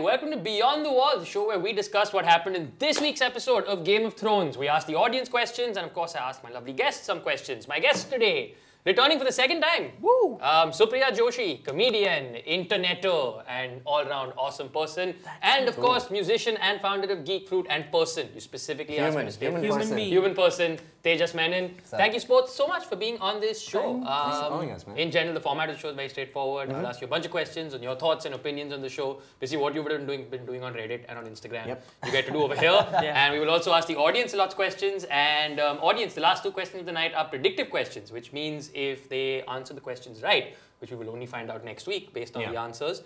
welcome to Beyond the Wall, the show where we discuss what happened in this week's episode of Game of Thrones. We ask the audience questions, and of course I ask my lovely guests some questions. My guest today, returning for the second time, Supriya Joshi, comedian, interneter, and all-round awesome person. And of course, musician and founder of Geek Fruit and person. You specifically asked me to state human person, Tejas Menon. Thank you both so much for being on this show. Thanks for calling us, man. In general, the format of the show is very straightforward. I'll ask you a bunch of questions on your thoughts and opinions on the show. Basically, what you've been doing on Reddit and on Instagram. You get to do over here. And we will also ask the audience lots of questions. And audience, the last two questions of the night are predictive questions, which means if they answer the questions right, which we will only find out next week based on the answers,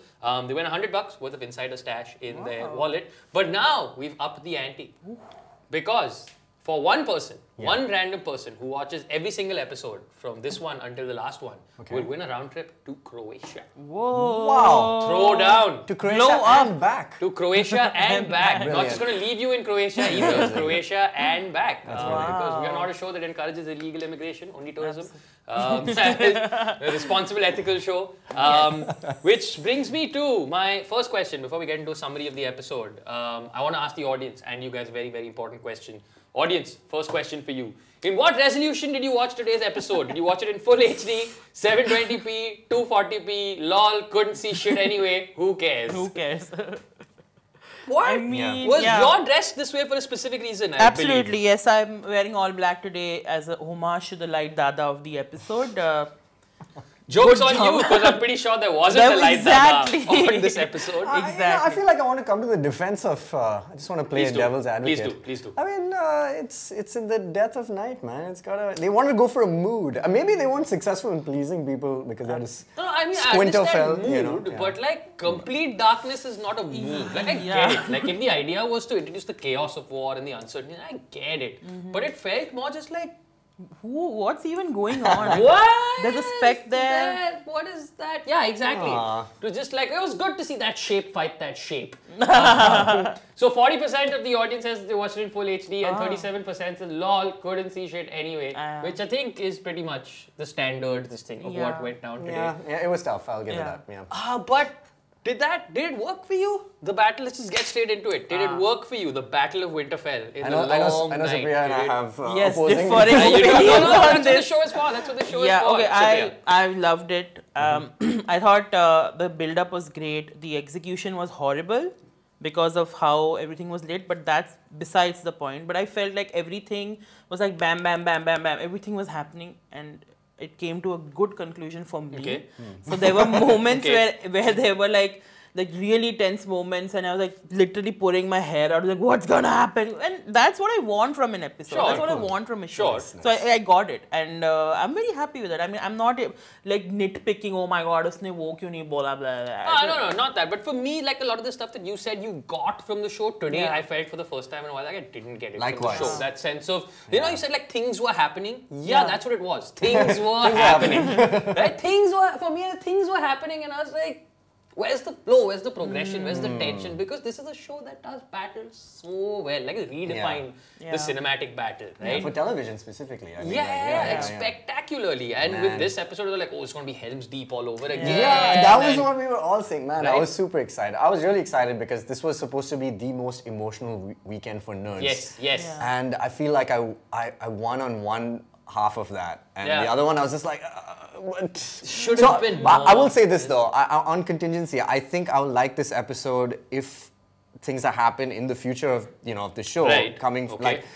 they win $100 worth of insider stash in their wallet. But now we've upped the ante because for one person, one random person who watches every single episode from this one until the last one will win a round trip to Croatia. Whoa! Wow! Throw down! To Croatia and back. To Croatia and back. Not just going to leave you in Croatia either. Croatia and back. Because we are not a show that encourages illegal immigration, only tourism. A responsible, ethical show. Which brings me to my first question before we get into a summary of the episode. I want to ask the audience and you guys a very, very important question. Audience, first question for you. In what resolution did you watch today's episode? Did you watch it in full HD, 720p, 240p, lol, couldn't see shit anyway? Who cares? Who cares? What? I mean, was your dressed this way for a specific reason? Absolutely, yes. I'm wearing all black today as a homage to the light dada of the episode. Joke's on you, because I'm pretty sure there wasn't a light dada on this episode. I feel like I want to come to the defense of, I just want to play a devil's advocate. Please do. I mean, it's in the death of night, man. It's gotta, they wanted to go for a mood. Maybe they weren't successful in pleasing people because that is Winterfell, mood, you know. But like complete darkness is not a mood. Like I get it. Like if the idea was to introduce the chaos of war and the uncertainty, I get it. But it felt more just like, what's even going on? What? There's a speck there. What is that? Yeah, exactly. It was just like, it was good to see that shape fight that shape. So 40% of the audience says they watched it in full HD and 37% said, lol, couldn't see shit anyway. Which I think is pretty much the standard, this thing of what went down today. Yeah, it was tough. I'll give it that. But did it work for you? The battle, let's just get straight into it. Did it work for you? The Battle of Winterfell in the long night. I know Supriya and I have opposing opposing opinions on That's what this. the show is for. That's what the show is for. Okay, I loved it. I thought the build-up was great. The execution was horrible because of how everything was lit, but that's besides the point. But I felt like everything was like bam, bam, bam, bam, bam. Everything was happening and it came to a good conclusion for me. So there were moments where there were like really tense moments and I was like literally pouring my hair out. I was like, what's gonna happen? And that's what I want from an episode. That's what I want from a show. So I got it. And I'm very happy with it. I mean, I'm not like nitpicking, oh my god, usne wo kyun nahi bola, blah, blah. No, not that. But for me, like a lot of the stuff that you said you got from the show today, I felt for the first time in a while like I didn't get it from the show. That sense of, you know, you said like things were happening. Yeah, that's what it was. Things were happening. Right? Things were happening and I was like, where's the flow? Where's the progression? Where's the tension? Because this is a show that does battles so well. Like it redefined the cinematic battle, right? Yeah, for television specifically. I mean, spectacularly. And with this episode, they're like, oh, it's going to be Helm's Deep all over again. Yeah, that was what we were all saying, man. I was super excited. I was really excited because this was supposed to be the most emotional weekend for nerds. Yes. Yeah. And I feel like I won on one half of that. And the other one, I was just like, should have been more. I will say this though, on contingency, I think I would like this episode if things that happen in the future of the show coming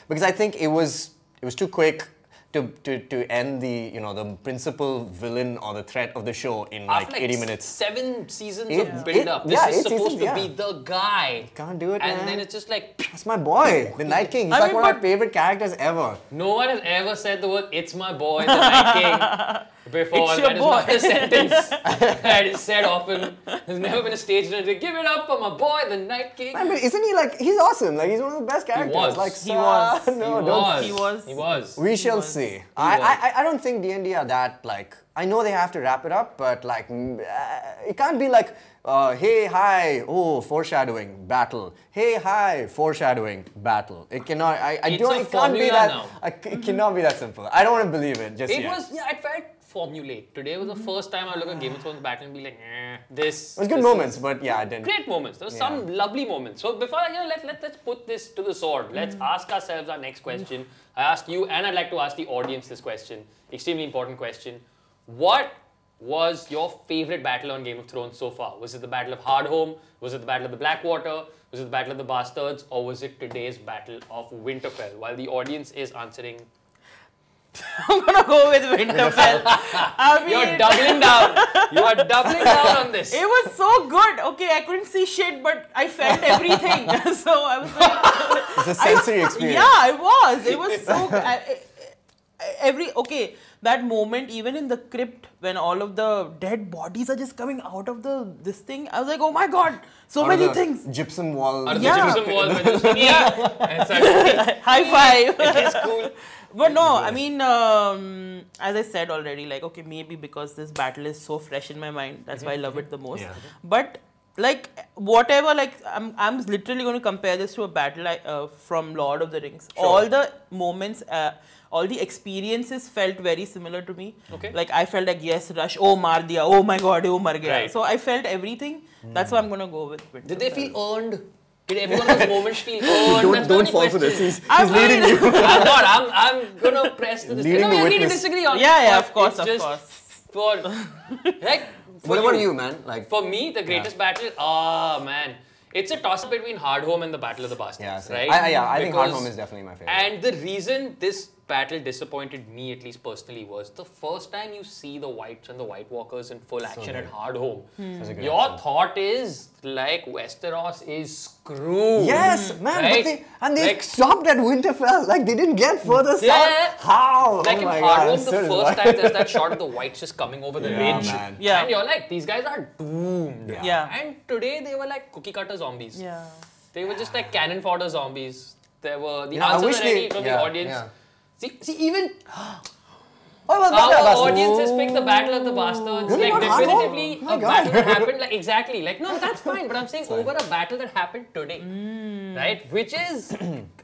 because I think it was too quick to end the principal villain or the threat of the show in like 80 minutes. 7 seasons of build up. This is supposed to be the guy. Can't do it, and then it's just like, that's my boy, the Night King. He's like one of my favorite characters ever. No one has ever said the word "it's my boy," the Night King. Before, it's your that boy. Is not a sentence that is said often. There's never been a stage to give it up for my boy, the Night King. Man, but isn't he like, he's awesome. Like, he's one of the best characters. He was. We shall see. I don't think D&D are that, like, I know they have to wrap it up, but like, it can't be like, hey, hi, oh, foreshadowing, battle. Hey, hi, foreshadowing, battle. It cannot, it can't be that, it cannot be that simple. I don't want to believe it just yet. It felt formulaic. Today was the first time I look at Game of Thrones battle and be like, this. It was good moments, but yeah, I didn't. Great moments. There were some lovely moments. So before let's put this to the sword. Let's ask ourselves our next question. I ask you, and I'd like to ask the audience this question. Extremely important question. What was your favorite battle on Game of Thrones so far? Was it the Battle of Hardhome? Was it the Battle of the Blackwater? Was it the Battle of the Bastards? Or was it today's Battle of Winterfell? While the audience is answering, I'm gonna go with Winterfell. I mean, you're doubling down. You are doubling down on this. It was so good. Okay, I couldn't see shit, but I felt everything. So I was like, it's a sensory experience. Yeah, it was. It was so good. That moment, even in the crypt, when all of the dead bodies are just coming out of this thing, I was like, oh my god, so many things. Gypsum wall. Out of the gypsum wall. High five. It's cool. But no, I mean, as I said already, like, okay, maybe because this battle is so fresh in my mind, that's why I love it the most. Yeah. But like, whatever, like, I'm literally going to compare this to a battle from Lord of the Rings. Sure. All the moments, all the experiences felt very similar to me. Okay. Like, I felt like, yes, rush, oh, maar diya, oh my god, oh, mar gaya. Right. So I felt everything. That's why I'm going to go with Winterfell. Did they feel earned? Did every one of those moments feel earned? Don't fall for this. He's leading you. I'm not. I'm going to press to this. Leading the we witness. need to disagree on Yeah, of course, of course. For, like, what about you, man? Like, for me, the greatest battle, man. It's a toss-up between Hardhome and the Battle of the Bastards, right? I think Hardhome is definitely my favorite. And the reason this battle disappointed me, at least personally, was the first time you see the Whites and the White Walkers in full action at Hardhome. Your thought is, like, Westeros is screwed. Yes, man. Right? They stopped at Winterfell. Like, they didn't get further south. How? Like in Hardhome, the first time there's that shot of the Whites just coming over the ridge. Man. Yeah. And you're like, these guys are doomed. Yeah. And today they were like cookie cutter zombies. Yeah. They were just like cannon fodder zombies. There were the answers ready from the audience. Yeah. See, even our audience has picked the Battle of the Bastards. Really? Like definitively a battle that happened. Like exactly. Like no, that's fine. But I'm saying over a battle that happened today, right? Which is,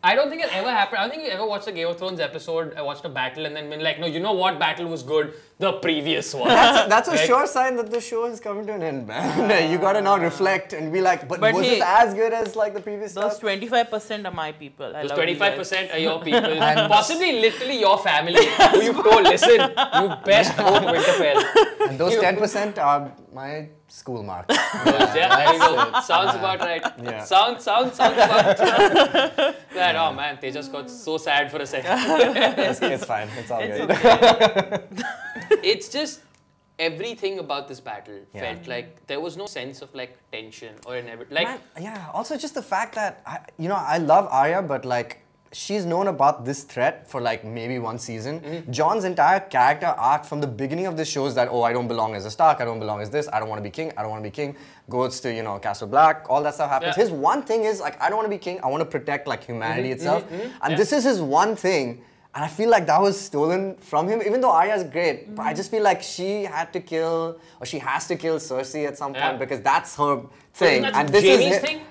I don't think it ever happened. I don't think you ever watched a Game of Thrones episode. I watched a battle and then been like, no, you know what battle was good? The previous one. That's a sure sign that the show is coming to an end, man. You gotta now reflect and be like, but was it as good as like the previous those stuff? 25% are my people. Those 25% are your people. And possibly literally your family who you told, listen, you best go to Winterfell. And those 10% are my school marks. Yeah, there you go. Sounds about right. Yeah. Sounds about right. Oh man, Tejas got so sad for a second. It's fine. It's all good. Okay. It's just everything about this battle felt like there was no sense of like tension or inevitability. Like, also just the fact that I love Arya, but like she's known about this threat for like maybe one season. Jon's entire character arc from the beginning of the show is that, oh, I don't belong as a Stark, I don't belong as this, I don't want to be king, I don't want to be king. Goes to, Castle Black, all that stuff happens. His one thing is like, I don't want to be king, I want to protect like humanity itself. And this is his one thing. And I feel like that was stolen from him, even though Arya's great. But I just feel like she had to kill, or she has to kill Cersei at some point because that's her thing. And this Jaime's thing?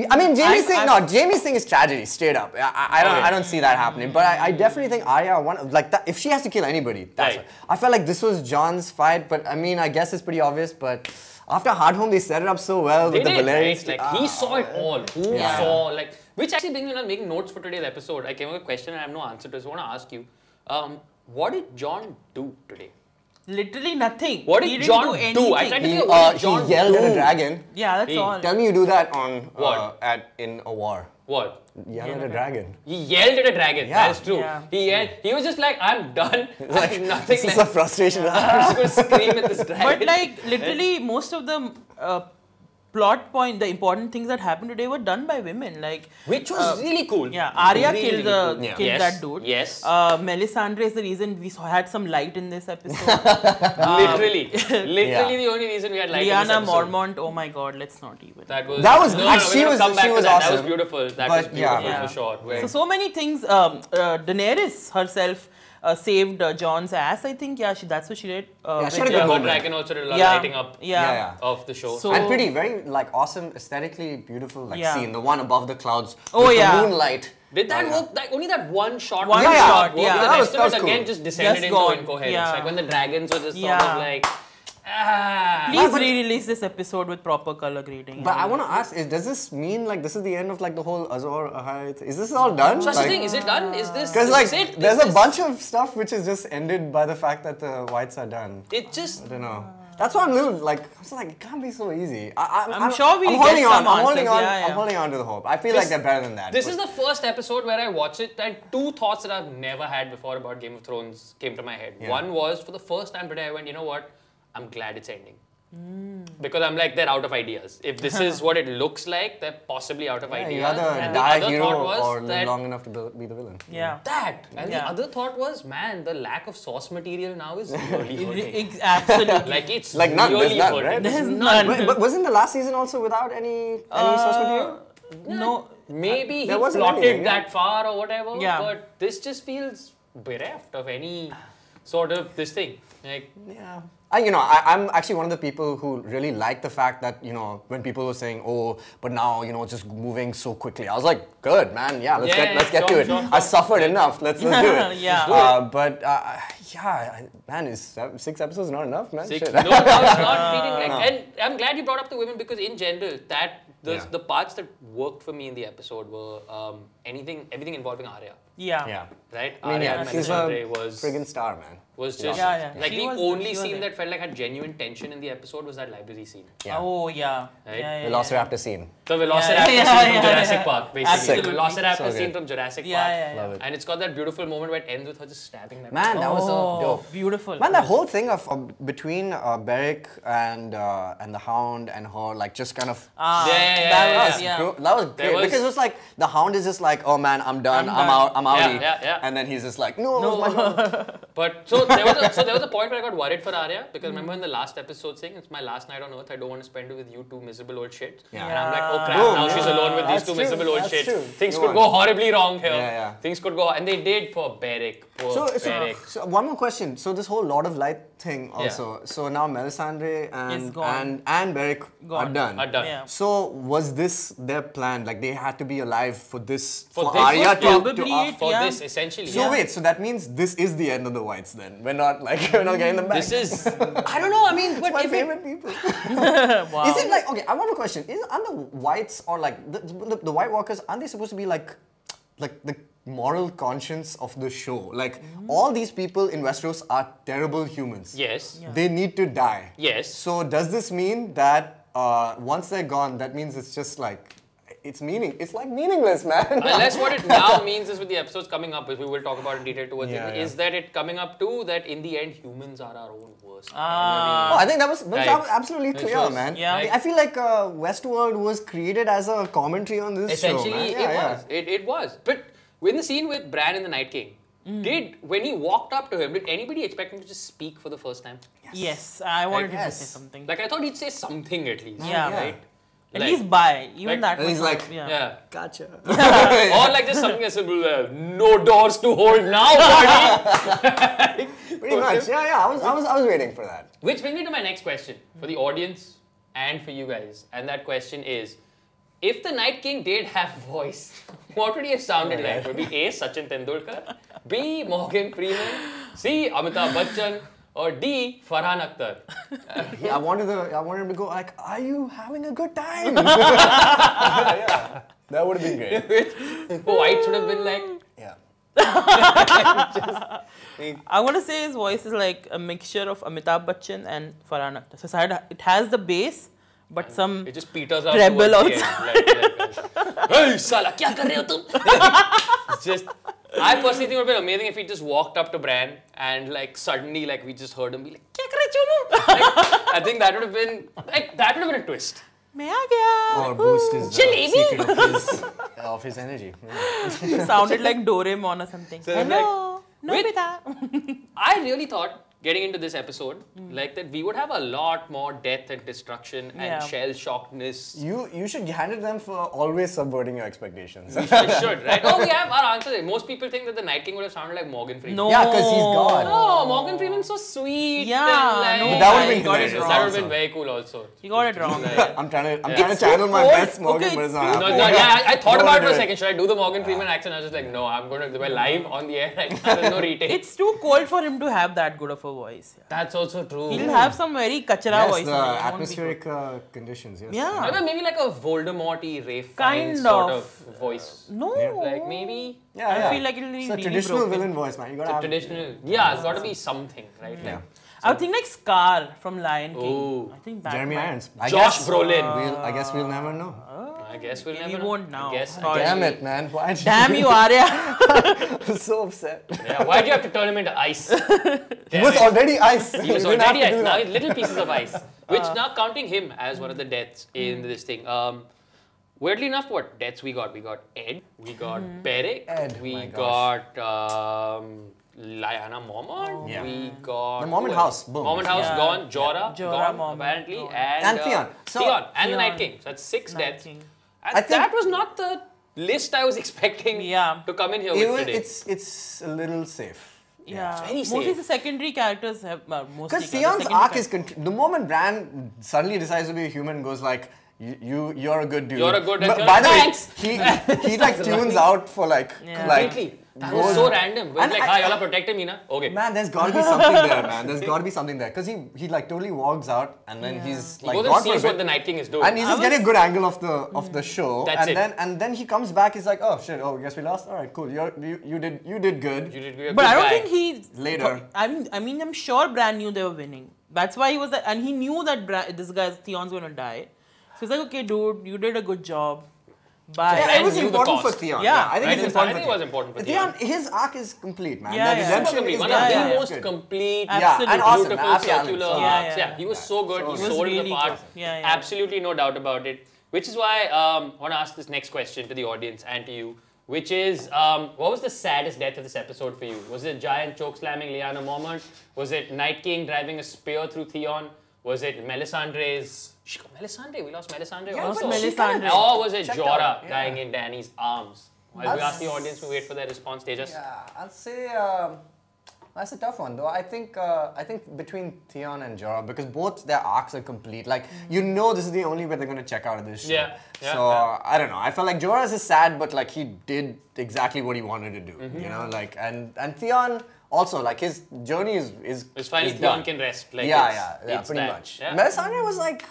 I mean, Jaime's thing is tragedy, straight up. I don't see that happening. But I definitely think Arya, if she has to kill anybody, that's her. I felt like this was Jon's fight, but I mean, I guess it's pretty obvious, but after Hardhome, they set it up so well with the Valerians. Right? Like, he saw it all. Who saw, like, which actually brings me to making notes for today's episode. I came up with a question and I have no answer to it, so I want to ask you, what did Jon do today? Literally nothing. What did Jon do? I tried to figure what did Jon He yelled at a dragon. Yeah, that's all. Tell me you do that on in a war. What? Yell at a dragon. He yelled at a dragon. Yeah. That is true. Yeah. He yelled. He was just like, I'm done. Like, nothing. This is a frustration. I'm just going to scream at this dragon. But like, literally, most of the plot point, the important things that happened today were done by women. Like, which was really cool. Yeah, Arya really, killed that dude. Yes. Melisandre is the reason we had some light in this episode. Literally the only reason we had light in this episode. Lyanna Mormont, oh my god, let's not even. She was awesome. That was beautiful. That was beautiful for sure. So many things. Daenerys herself, saved John's ass, I think. Yeah, that's what she did. She had a good moment. Dragon also did a lot of lighting up of the show. So, and pretty, very like awesome, aesthetically beautiful scene. The one above the clouds with the moonlight. Did that work? Like, only that one shot. One shot, The rest of it cool. again just descended into incoherence. Like when the dragons were just sort of like. Please re-release this episode with proper color grading. But I want to ask: does this mean like this is the end of like the whole Azor Ahai? Is this all done? Such a thing? Is it done? Is this? Because like there's a bunch of stuff which is just ended by the fact that the whites are done. It just. I don't know. That's why I'm little like I was like it can't be so easy. I'm sure we'll holding get on. some I'm holding answers. on. I'm holding on to the hope. I feel like they're better than that. This is the first episode where I watched it and two thoughts that I've never had before about Game of Thrones came to my head. One was for the first time today I went, you know what? I'm glad it's ending. Because I'm like, they're out of ideas. If this is what it looks like, they're possibly out of ideas. You either die hero or live long enough to be the villain. The other thought was, man, the lack of source material now is really hurting. Absolutely. Like it's like none, really there's none, hurting. right? There's none. But wasn't the last season also without any source material? No. Maybe he wasn't plotted anything, that far or whatever. Yeah. But this just feels bereft of any sort of this thing. Like, I'm actually one of the people who really like the fact that, when people were saying, oh, but now, it's just moving so quickly. I was like, good, man. Yeah, let's get to it. I suffered enough. Let's do it. Man, is 6 episodes not enough, man? 6? No, it's not feeling like. And I'm glad you brought up the women because in general, the parts that worked for me in the episode were everything involving Arya. Yeah. Right? I mean, Arya she's a friggin' star, man. Was just like the only scene that felt like had genuine tension in the episode was that library scene. Oh yeah. Right? Velociraptor scene. The Velociraptor scene from Jurassic Park, basically. The Velociraptor scene from Jurassic Park. Love it. And it's got that beautiful moment where it ends with her just stabbing that. Man, that was so dope. Beautiful. Man, that whole thing of between Beric and the Hound and her, like just kind of. That was great because it was like the Hound is just like, oh man, I'm done, I'm out, and then he's just like, no. But so there was a point where I got worried for Arya because remember in the last episode saying it's my last night on Earth, I don't want to spend it with you two miserable old shits. And I'm like, oh crap, now she's alone with these two miserable old shits. Things could go horribly wrong here. Things could go, and they did for Beric. So one more question. So this whole Lord of Light thing also. So now Melisandre and Beric are done. So was this their plan? Like they had to be alive for this for Arya for this essentially. So wait, so that means this is the end of the whites then? We're not getting them back. This is I don't know. I mean, it's my favorite people. Wow. Is it like okay? I want a question. Aren't the whites or like the White Walkers? Aren't they supposed to be like the moral conscience of the show? Like all these people in Westeros are terrible humans. Yes. They need to die. Yes. So does this mean that once they're gone, that means it's just like it's like meaningless, man. Unless what it now means is with the episodes coming up, which we will talk about in detail towards the end, is that it coming up too that in the end humans are our own worst. I think that was absolutely clear, man. Yeah. I feel like Westworld was created as a commentary on this Essentially, show. It was. But in the scene with Bran and the Night King, when he walked up to him, did anybody expect him to just speak for the first time? Yes, I wanted him to say something. Like I thought he'd say something at least. Right? At least bye. Even that. And he's like, gotcha. Or like just something as simple as no doors to hold now, buddy. Pretty much. I was waiting for that. Which brings me to my next question for the audience and for you guys. And that question is, if the Night King did have a voice, what would he have sounded like? Would it be A. Sachin Tendulkar, B. Morgan Freeman, C. Amitabh Bachchan, or D. Farhan Akhtar? I wanted him to go like, are you having a good time? That would have been great. White should have been like, I want to say his voice is like a mixture of Amitabh Bachchan and Farhan Akhtar. So it has the bass, but some it just peters out treble also. Hey, sala, kya kar rahe ho tum? It's just. I personally think it would have been amazing if he just walked up to Bran and like suddenly like we just heard him be like, "Kya kar rahe ho?" I think that would have been a twist. Main aa gaya. Or boost his secret of his energy. It sounded like Doraemon or something. So Hello, Nobita. I really thought getting into this episode, like that we would have a lot more death and destruction and shell-shockedness. You should hand it them for always subverting your expectations. We should, right? Oh, we have our answer. Most people think that the Night King would have sounded like Morgan Freeman. No. Yeah, because he's God. No, Morgan Freeman's so sweet. Yeah, and, like, no, that would have been got it hilarious. wrong. That would have been very cool also. You got it wrong. I'm trying to channel my best Morgan, but it's not happening. I thought about it for a second. Should I do the Morgan Freeman accent? I was just like, no, I'm going to do it live on the air right now. There's no retake. It's too cold for him to have that good of a voice. Yeah. That's also true. He'll have some very kachara voice. The atmospheric conditions, yes. Yeah. Maybe like a Voldemort-y, Rafe Kind Fiennes sort of. of voice. No. Yeah. Like maybe... I feel like it'll be It's a really traditional broken. villain voice, man. You gotta have Traditional... Yeah, it's got to be something, right? Yeah. Like, I would think like Scar from Lion King. Ooh. I think that Jeremy might- Irons. Josh Brolin. I guess we'll never know. I guess we'll We never know. won't now. I guess, Sorry. Damn it, man. Why did Damn you, Arya. I'm so upset. Yeah, why'd you have to turn him into ice? He was already ice. He was You didn't have already to ice. do Now that. he's little pieces of ice. Which now counting him as one of the deaths in this thing. Weirdly enough, what deaths we got? We got Ed, we got Beric, Ed, we my got Lyanna Mormont, Yeah. we got... The Mormont who house, else? boom. Mormont house Yeah. gone, Jorah, Jorah, gone Mormont apparently, gone. and Theon. So- Theon, and the Theon. Night King. So that's 6 Night deaths. King. And I think- that was not the list I was expecting to come in here with today. It's a little safe. Yeah. very Mostly safe. the secondary characters have mostly. Because Theon's arc is the moment Bran suddenly decides to be a human and goes like, you're a good dude. You're a good But dude. by the Thanks. way, he like tunes out for like Completely. That was so random. It was And like, hi, y'all are protecting me, na? Okay. Man, there's got to be something there, man. There's got to be something there because he like totally walks out and then he's like He goes gone and for a sees what bit. the Night King is doing. And he's just getting a good angle of the show. That's it. And then he comes back. He's like, oh shit, oh guess we lost. All right, cool. You did good. You did be a But good I don't guy. think he. Later. I mean, I'm sure Bran knew they were winning. That's why he was. And he knew that this guy Theon's going to die. So he's like, okay, dude, you did a good job. Bye. Yeah, it Bran was knew the important for cost. Theon. Yeah. I think Right, it's I important. think it was important for Theon. Theon. His arc is complete, man. Yeah, The yeah. redemption Complete. is One yeah, of yeah. the most good. complete, Absolutely. and awesome. beautiful Happy circular Alex. Yeah, arcs. yeah. Yeah, he was so good. He He was sold really the part. good. Yeah, yeah. Absolutely no doubt about it. Which is why I want to ask this next question to the audience and to you, which is, what was the saddest death of this episode for you? Was it Giant chokeslamming Lyanna Mormont? Was it Night King driving a spear through Theon? Was it Melisandre's... Melisandre? We lost Melisandre Yeah, also. but Melisandre. Or was it Checked Jorah out, yeah. dying in Dany's arms? While we ask the audience to wait for their response, Tejas. Yeah, I'll say that's a tough one though. I think between Theon and Jorah, because both their arcs are complete. Like you know, this is the only way they're gonna check out of this show. Yeah, yeah, So yeah. I don't know. I felt like Jorah's is sad, but like he did exactly what he wanted to do. You know, like and Theon also like his journey is It's finally is Theon done. can rest. Like Yeah, it's pretty that. much. Yeah. Melisandre was like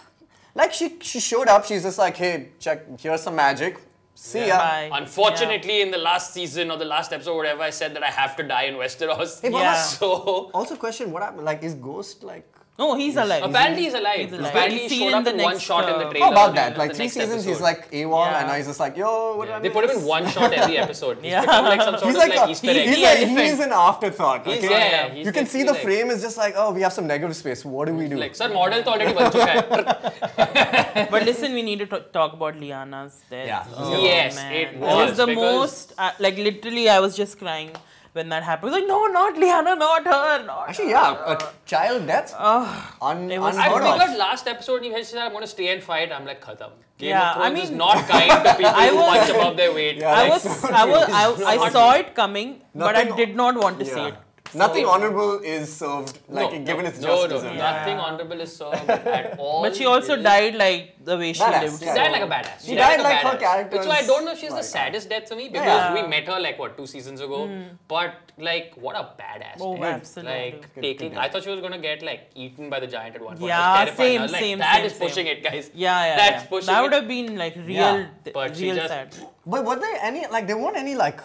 she showed up. She's just like, hey, check. Here's some magic. See ya. Bye. Unfortunately, in the last season or the last episode, whatever, I said that I have to die in Westeros. Hey, but Yeah. So Also, question: what happened? Like, is Ghost like? No, he's alive. apparently he's alive. He's alive. Apparently We'll he see showed in up the in one next, shot in the trailer. How about in that? Like the 3 next seasons, he's episode. like AWOL, Yeah. and now he's just like, yo, what do I They miss? put him in one shot every episode. He's Yeah. become like some sort He's of like, like Easter egg. he's an afterthought. He's- Okay? yeah, he's you can like- see he's the like- frame is just like, oh, we have some negative space. What do we do? Like, sir, model to already ban chuka hai. But listen, we need to talk about Lyanna's death. Yeah. Oh, Yes, man. it That was, was the because- most. Like literally, I was just crying when that happened. I was like, no, not Lyanna, not her, not Actually, yeah, a child death. it was- I Unheard figured of. last episode he said I'm going to stay and fight. I'm like, khatam. Game Yeah, of Thrones I is mean- not kind to people who punch above their weight. Yeah. I like, was, so I true. saw it coming, but I Nothing- did not want to see Yeah. it. Nothing honorable is served, like given its justice. No, and- nothing honorable is served at all. But she also died like the way she Badass, lived. She yeah. died like a badass. She died like her badass. character Which is why I is don't know if she's the like- saddest death for me because Yeah. we met her like what 2 seasons ago. But like what a badass. Oh, dude. absolutely. Like Good, taking. good. I thought she was gonna get like eaten by the giant at one point. Yeah, I was terrified. same, I was like, same, that same, is pushing same. it, guys. Yeah, That's yeah. pushing That would it. have been like real, Yeah. But she real just- sad. But were there any like there weren't any like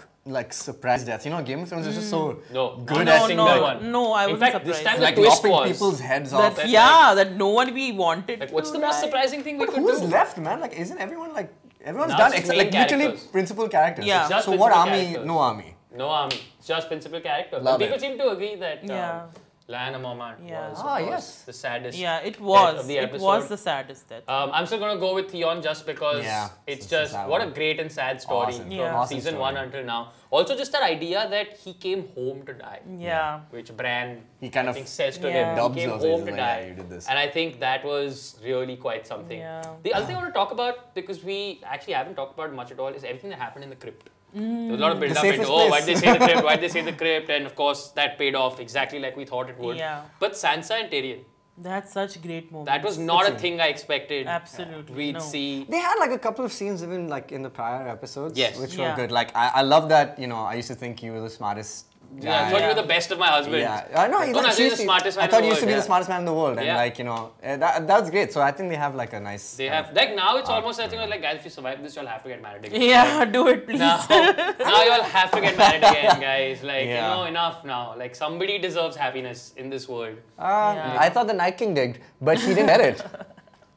surprise deaths? You know, Game of Thrones is just so No. good No, at no, single no. one. No, I In wasn't fact, this surprised. time Like the twist lopping was people's heads off. That, yeah, that no one we wanted. like what's to the most die. surprising thing we But could who's do? left, man? Like, isn't everyone like everyone's Now done it's except main like literally characters. principal characters? Yeah. Just So what principal army? characters. No army. No army. It's just principal characters. Love And people it. seem to agree that Yeah. Lyanna Mormont was, of course, the saddest it was. death of the episode. It was the saddest death. I'm still going to go with Theon just because it's just what a great and sad story from season 1 until now. Also, just that idea that he came home to die. Yeah. Which Bran, he kind of says to him, he came home to die. You did this. And I think that was really quite something. Yeah. The other thing I want to talk about, because we actually haven't talked about much at all, is everything that happened in the crypt. There was a lot of build-up into, why'd they say the crypt, why'd they say the crypt, and of course, that paid off exactly like we thought it would. Yeah. But Sansa and Tyrion. That's such great moments. That was not a thing I expected. Absolutely. We'd see. They had like a couple of scenes even like in the prior episodes, which were good. Like I love that, you know, I used to think you were the smartest guy. I thought you were the best of my husband. I know. The smartest man I thought you used to be the smartest man in the world, and like, you know, that's great. So I think they have like a nice. They have like now it's almost I think like, guys, if you survive this, you'll have to get married again. Yeah, do it please. Now you'll have to get married again, guys. Like you know, enough now. Like somebody deserves happiness in this world. I thought the Night King did, but he didn't get it.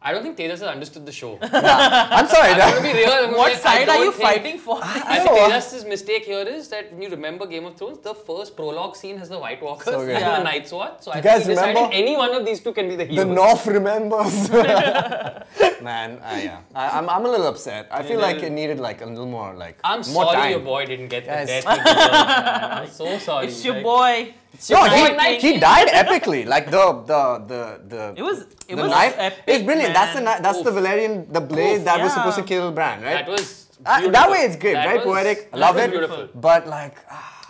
I don't think Tejas has understood the show. I'm sorry. I'm going to be real. What side are you fighting for? I think Tejas' mistake here is that when you remember Game of Thrones, the first prologue scene has the White Walkers and the Night's Watch. So I think he decided any one of these two can be the heroes. The North remembers. Man, I'm a little upset. I feel like it needed like a little more like I'm more sorry time. your boy didn't get the death he deserved, man. I'm so sorry. It's your boy. No, he died epically. Like It was knife. epic, It's brilliant. man. That's the Valerian, the blade that was supposed to kill Bran, right? That was beautiful. That way it's great, very poetic. I love it. Beautiful. But like.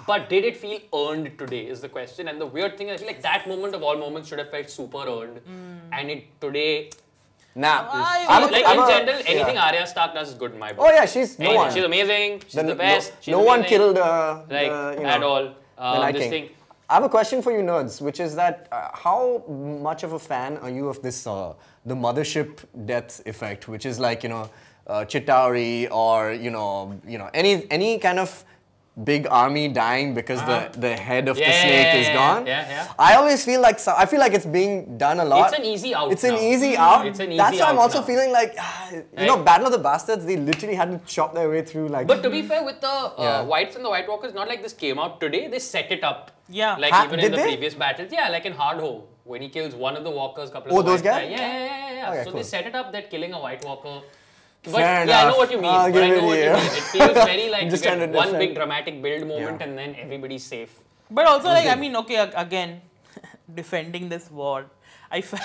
But did it feel earned today is the question. And the weird thing is I feel like that moment of all moments should have felt super earned. And it today. Nah. In general, anything Arya Stark does is good in my book. Oh yeah, she's no one. She's amazing. She's the best. No one killed at all. This thing. I have a question for you nerds, which is that how much of a fan are you of this the mothership death effect, which is like, you know, Chitauri or you know any kind of big army dying because the head of the snake is gone. I always feel like it's being done a lot. It's an easy out. It's an easy out. That's why I'm also now. feeling like you know, Battle of the Bastards, they literally had to chop their way through like. But to be fair, with the Whites and the White Walkers, not like this came out today. They set it up. Yeah. Like even in the previous battles. Yeah, like in Hardhome, when he kills one of the Walkers, couple of those guys? Yeah. Okay, so cool. they set it up that killing a White Walker. But Fair I enough. know what you mean. I'll But I give know what it you to mean. It feels very like Just you get trying to one defend. big dramatic build moment and then everybody's safe. But also like, I mean, okay, again, defending this war, I felt...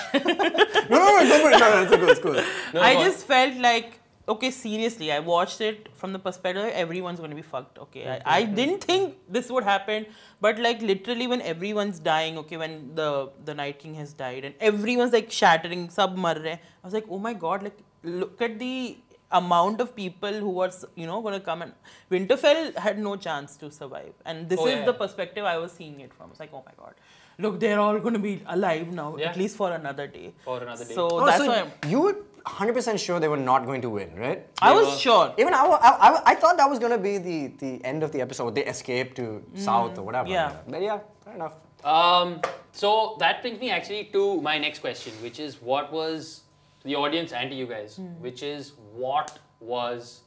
No, it's cool. I just felt like, okay, seriously, I watched it from the perspective everyone's going to be fucked, okay. I didn't think this would happen, but like literally when everyone's dying, okay, when the Night King has died and everyone's like shattering, sab mar rahe, I was like, oh my god, like look at the amount of people who were, you know, going to come, and Winterfell had no chance to survive. And this is the perspective I was seeing it from. It's like, oh my god, look, they're all going to be alive now, at least for another day. So that's why you were 100% sure they were not going to win, right? I was sure. Even I thought that was going to be the end of the episode. They escape to south or whatever. Yeah. But yeah, fair enough. So that brings me actually to my next question, which is what was the audience and to you guys, which is what was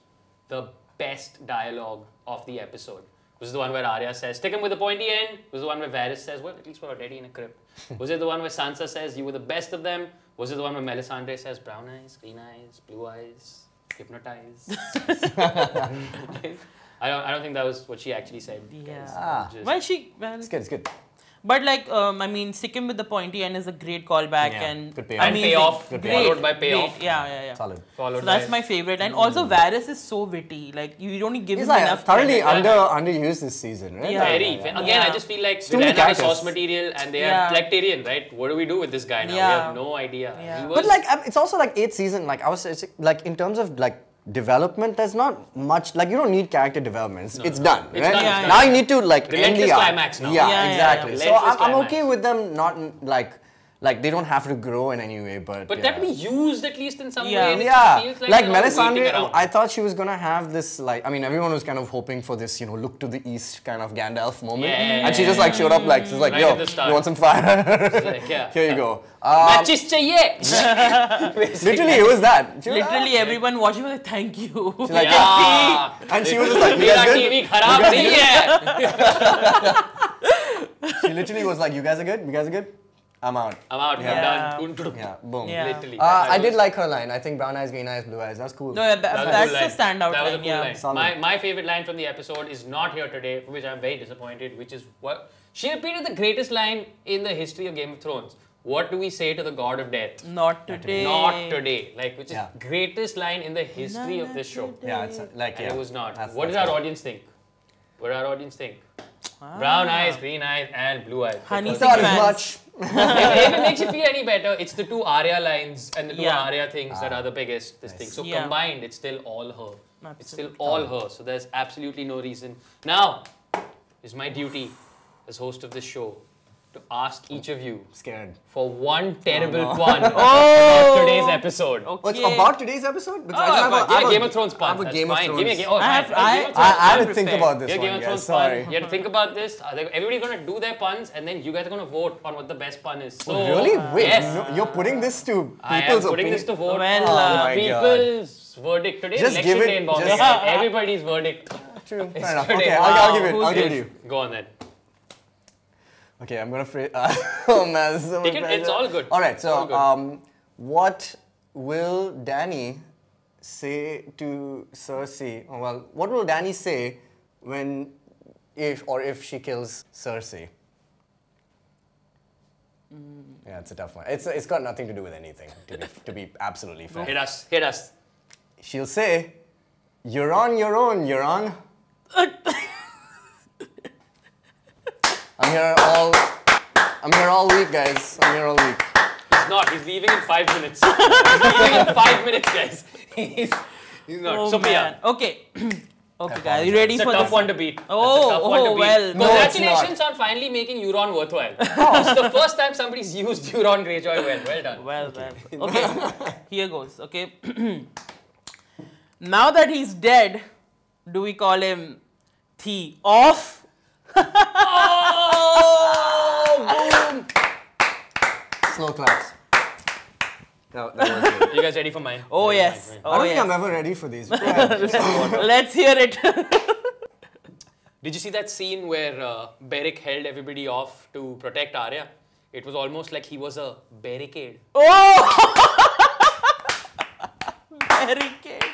the best dialogue of the episode? Was it the one where Arya says, stick him with the pointy end? Was it the one where Varys says, well, at least we're already in a crypt? Was it the one where Sansa says, you were the best of them? Was it the one where Melisandre says, brown eyes, green eyes, blue eyes, hypnotized? I don't think that was what she actually said. Yeah. It's good. But like, I mean, stick him with the pointy end is a great callback and payoff, followed by payoff. Yeah. Solid. So that's my favorite. And also Varys is so witty. Like you don't give him like enough. Thoroughly underused this season, right? Yeah. Again, I just feel like we ran out of source material and they are like Tyrion, right? What do we do with this guy now? We have no idea. But like, it's also like 8th season. Like it's like in terms of like development, there's not much, like you don't need character development. It's done, right? It's done. Now you need to like end the arc. Climax now. Yeah, exactly. So I'm okay climax. with them not like they don't have to grow in any way, but that be used at least in some way. And Yeah, it feels like you know, Melisandre, I thought she was gonna have this like, I mean, everyone was kind of hoping for this, you know, look to the east kind of Gandalf moment, and she just like showed up like, she's like, yo, you want some fire? Like, Here you go. Matches chahiye. Literally, it was that. Literally, everyone watching was like, thank you. She's like, and she was just like, मेरा TV खराब नहीं है. She literally was like, "You guys are good. You guys are good. I'm out. I'm out. Yeah. I'm done. Yeah, boom. Yeah. Literally. I did like her line. I think brown eyes, green eyes, blue eyes. That's cool. No, yeah, That was that's a cool the standout That was a line. cool Yeah. line. Solid. My favorite line from the episode is not here today, for which I'm very disappointed, which is what she repeated the greatest line in the history of Game of Thrones. What do we say to the god of death? Not today. Not today. Like, which is Yeah. greatest line in the history of this show. Yeah, it's like And yeah. it was not. That's- What does that's our good. audience think? What does our audience think? Brown eyes, green eyes, and blue eyes. Honey Because Not Fans. as much. if it makes you feel any better, it's the two Arya lines and the two Yeah. Arya things that are the biggest this thing. So Yeah. combined, it's still all her. It's still Absolutely. all her. So there's absolutely no reason. Now, it's my duty as host of this show to ask each of you Scared. for one terrible pun Oh! of today's episode. Okay. Oh, it's about today's episode? Because Oh, I have but a Game of Thrones I pun. have a That's Game of fine. Thrones. Give me a Game. Oh, I have- fine. Game of Thrones I pun. had to think about this Yeah, one. Game of Thrones Yes, sorry. pun. You have to think about this. Everybody's going to do their puns and then you guys are going to vote on what the best pun is. So, Really? Wait, Yes. no, you're putting this to people's I am putting opinion? this to vote. Well, Oh my people's verdict today. Just Election give it- day in Bombay. just- Everybody's verdict. True. It's Fair enough. today. Okay, Wow. I'll give it. Who's I'll give it this? to you. Go on then. Okay, I'm gonna phrase. Oh man, this is so much Take it, pressure. it's all good. All right, It's all so good. what will Danny say to Cersei? Oh, well, what will Danny say when, if she kills Cersei? Yeah, it's a tough one. It's got nothing to do with anything. To be absolutely fair, Hit us. Hit us. she'll say, "You're on your own. You're on." I'm here all week, guys. I'm here all week. He's not. He's leaving in 5 minutes. He's leaving in 5 minutes, guys. He's not. Oh, Supriya. man. Okay. Okay, guys, you ready It's a for tough this? one to beat. Oh, It's a tough one to beat. well. No, it's Congratulations on finally making Euron worthwhile. It's the first time somebody's used Euron Greyjoy well. Well done. Well. Okay, here goes. Okay. Now that he's dead, do we call him T off? Slow claps. No, that was good. You guys ready for mine? Oh, Ready for yes. mine? I Oh, don't think yes. I'm ever ready for these. But yeah. Let's hear it. Did you see that scene where Beric held everybody off to protect Arya? It was almost like he was a barricade. Barricade.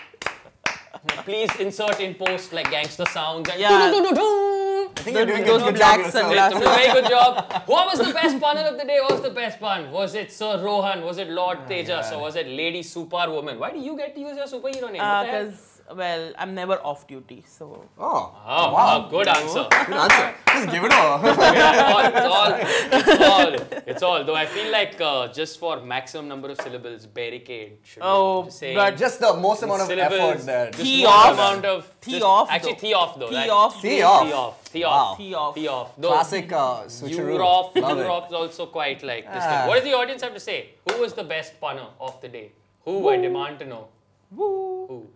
Please insert in post like gangster sounds and Yeah. I think you're doing a Those good black job yourself. sunglasses. It's a very good job. What was the best punner of the day? What was the best pun? Was it Sir Rohan? Was it Lord Tejas? Or was it Lady Superwoman? Why do you get to use your superhero name? What the hell? Because, well, I'm never off duty, so. Oh, Oh, wow. good answer. Good answer. Just give it all. It's all. Though I feel like just for maximum number of syllables, barricade should Oh, be just saying but Just the most amount of syllables, effort there. just Tee more off. amount of Tee just- off, Actually, though. tee off though. Tee right? off. Tee off. Tee off. Tee Wow. off. Tee off. Tee off. Though Classic switcheroo. Europe Love it. is also quite like this Ah. thing. What does the audience have to say? Who was the best punner of the day? Who? I demand to know. Woo. Who?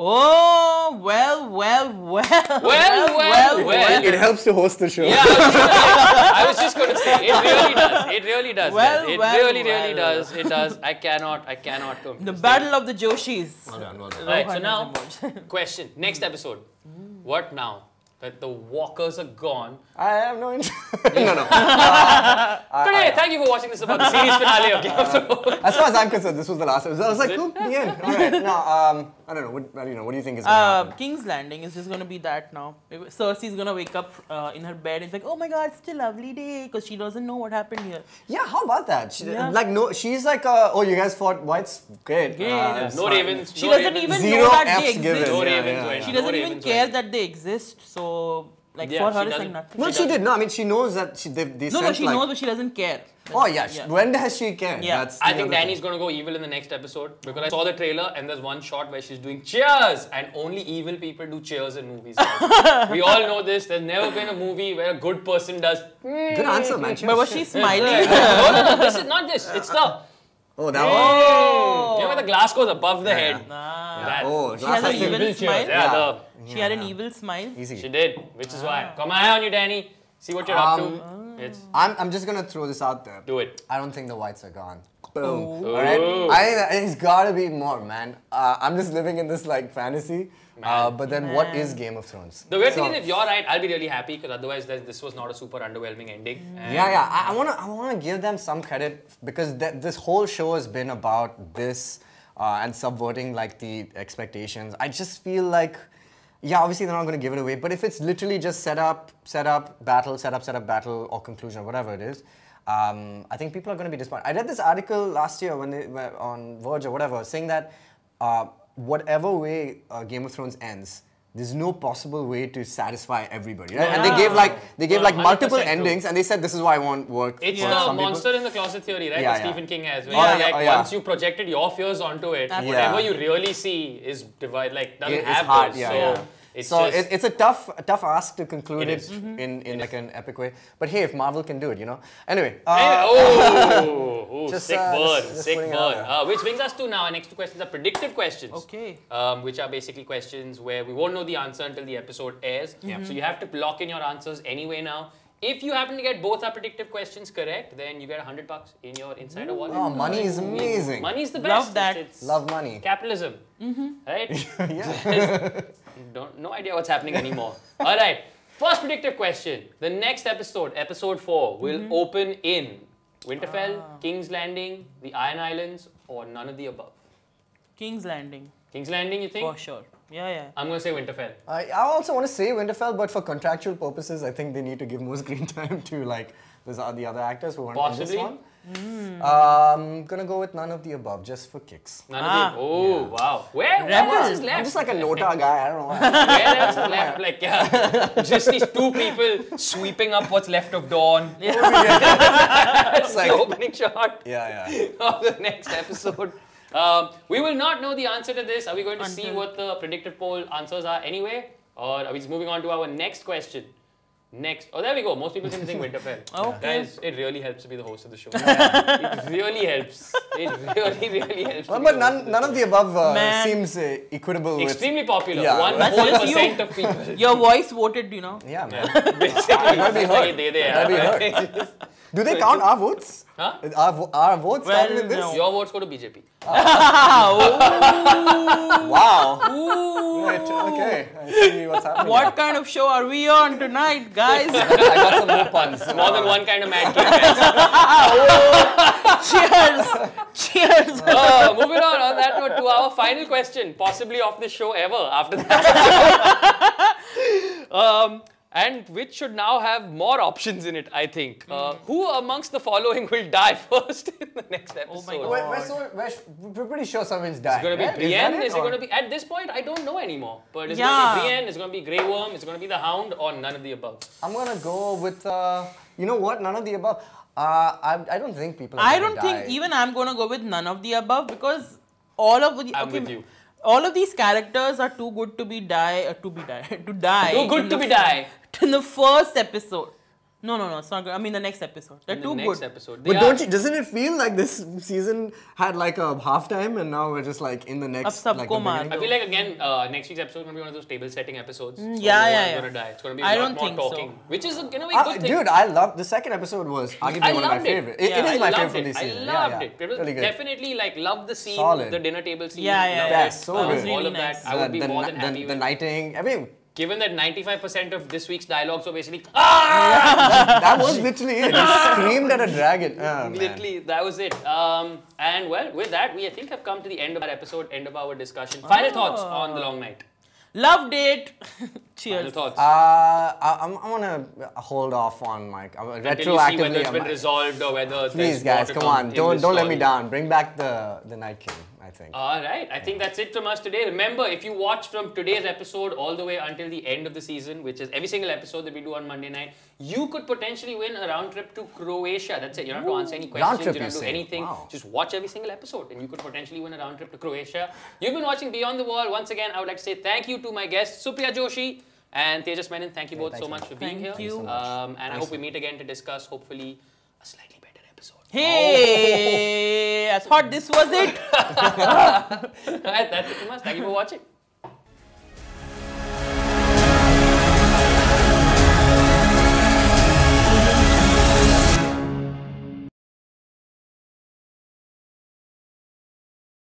Oh, well. Well. It helps to host the show. Yeah, I was just going to say, it really does. It really does. Well, guys. It well, really well. does. It does. I cannot come. The Battle of the Joshis. Well done, well done. Right, so Rohan now, has emerged. question. Next episode. What now? That the walkers are gone. I have no interest. No. Today, thank you for watching this about the series finale of Game of Thrones. As far as I'm concerned, this was the last episode. I was like, cool, the end. All right. Now, I don't know. What do you think is going to happen? King's Landing is just going to be that now. Cersei's going to wake up in her bed and it's like, oh my god, it's such a lovely day because she doesn't know what happened here. Yeah, how about that? Yeah. Like, no, she's like, oh, you guys fought whites? Great. Great. No ravens. She no doesn't ravens. even Zero know that Fs they given. exist. No Yeah, ravens yeah, went. She No doesn't even ravens care went. that they exist. So, like, Yeah, for her, she it's like doesn't. nothing. No, she did. No, I mean, she knows that they No, sent she like, knows, but she doesn't care. Oh, yeah. When does she care? Yeah. That's I the think other Danny's thing. going to go evil in the next episode because I saw the trailer and there's one shot where she's doing cheers and only evil people do cheers in movies. We all know this. There's never been a movie where a good person does. Good answer, man. But was she smiling? No, this is not this. It's the. Oh, that one. Oh. You know where the glass goes above the head. Nah. That- Oh, She has an glass evil cheers. smile. Yeah, She had an evil smile. Easy. she did, which is why. Got my eye on you, Danny. See what you're up to. It's I'm just gonna throw this out there. do it. I don't think the whites are gone. Boom. Ooh. All right. I think it's gotta be more, man. I'm just living in this like fantasy But then what is Game of Thrones? The weird thing is, if you're right, I'll be really happy because otherwise this was not a super underwhelming ending. Yeah. I wanna give them some credit because this whole show has been about this and subverting like the expectations. I just feel like, yeah, obviously they're not going to give it away, but if it's literally just set up, battle, set up, battle, or conclusion, whatever it is, I think people are going to be disappointed. I read this article last year when they were on Verge or whatever, saying that whatever way Game of Thrones ends, there's no possible way to satisfy everybody, right? And they gave like multiple endings, and they said this is why it won't work. It's the monster in the closet theory, right? That Stephen King has. Where once you projected your fears onto it, whatever you really see is doesn't have hard. those. It's a tough ask to conclude it in like an epic way. But hey, if Marvel can do it, you know. Anyway. Sick burn. Which brings us to now our next two questions are predictive questions. Okay. Which are basically questions where we won't know the answer until the episode airs. So you have to lock in your answers anyway now. If you happen to get both our predictive questions correct, then you get $100 in your insider wallet. Oh, money is amazing. Money is the best. Love that. Love money. Capitalism. Right? Yeah. No idea what's happening anymore. All right. First predictive question. The next episode, episode 4, will open in Winterfell, King's Landing, the Iron Islands, or none of the above. King's Landing. King's Landing, you think? For sure. Yeah. I'm going to say Winterfell. I also want to say Winterfell, but for contractual purposes, I think they need to give more screen time to like the other actors who aren't in this one. Gonna go with none of the above, just for kicks. None of the. Oh, wow. Where else is left? I'm just like a Nota guy. I don't know. Where else is left? Like, just these two people sweeping up what's left of Dawn. It's like the opening shot. Of the next episode. We will not know the answer to this. Are we going to see what the predictive poll answers are anyway? Or are we just moving on to our next question? Oh, there we go. Most people seem to think Winterfell. Okay. Guys, it really helps to be the host of the show. It really helps. It really helps. But none of the above seems equitable. Extremely popular. Yeah. 1% of people. Your voice voted, you know. Yeah, man. That'd be heard. Do they count our votes? Huh? Our votes count in this? No. Your votes go to BJP. Wow. Right, okay. I see what's happening. What kind of show are we on tonight, guys? I got some more puns. More than one kind of mad king. Cheers. Moving on that note to our final question, possibly of this show ever after that. And which should now have more options in it, I think. Who amongst the following will die first in the next episode? Oh my God. We're pretty sure someone's dying. It's going to be right? Brienne? Is it going to be... At this point, I don't know anymore. But it's going to be Brienne, it's going to be Grey Worm, it's going to be the Hound, or none of the above. I'm going to go with... you know what? None of the above. I don't think people are I going don't to die. think even I'm going to go with none of the above because all of the... I'm with you. All of these characters are too good to die. Too good to be die. In the first episode. No, it's not good. I mean, the next episode. They're too good. Episode. But doesn't it feel like this season had like a halftime and now we're just like in the next Ab like sabko the maar beginning? I feel like again, next week's episode is going to be one of those table setting episodes. So yeah. Going to die. It's going to be a lot more talking. Which is going to be a good thing. Dude, I loved the second episode was arguably one of my favorite. It is my favorite from this season. I loved it. It was really good. Definitely like loved the scene, Solid. the dinner table scene. Yeah. So good. All of that. I would be more than happy The with. knighting, everything. Given that 95% of this week's dialogues were basically that was literally it. He screamed at a dragon. Oh, literally, that was it. And well, with that, we I think have come to the end of our episode, end of our discussion. Final thoughts on the long night. Loved it. Cheers. Final thoughts. I'm gonna hold off on my retroactively. Until you see whether it's been resolved or whether please, guys, come on, don't let me down. Bring back the Night King. I think. All right. I think that's it from us today. Remember, if you watch from today's episode all the way until the end of the season, which is every single episode that we do on Monday night, you could potentially win a round trip to Croatia. That's it. You don't have to answer any questions. You don't have to do anything. Wow. Just watch every single episode and you could potentially win a round trip to Croatia. You've been watching Beyond the Wall. Once again, I would like to say thank you to my guests, Supriya Joshi and Tejas Menon. Thank you both so much for being here. Thank you. And I hope we meet again to discuss, hopefully, a slightly better episode. Hey, I thought this was it. All right, that's it from us. Thank you for watching.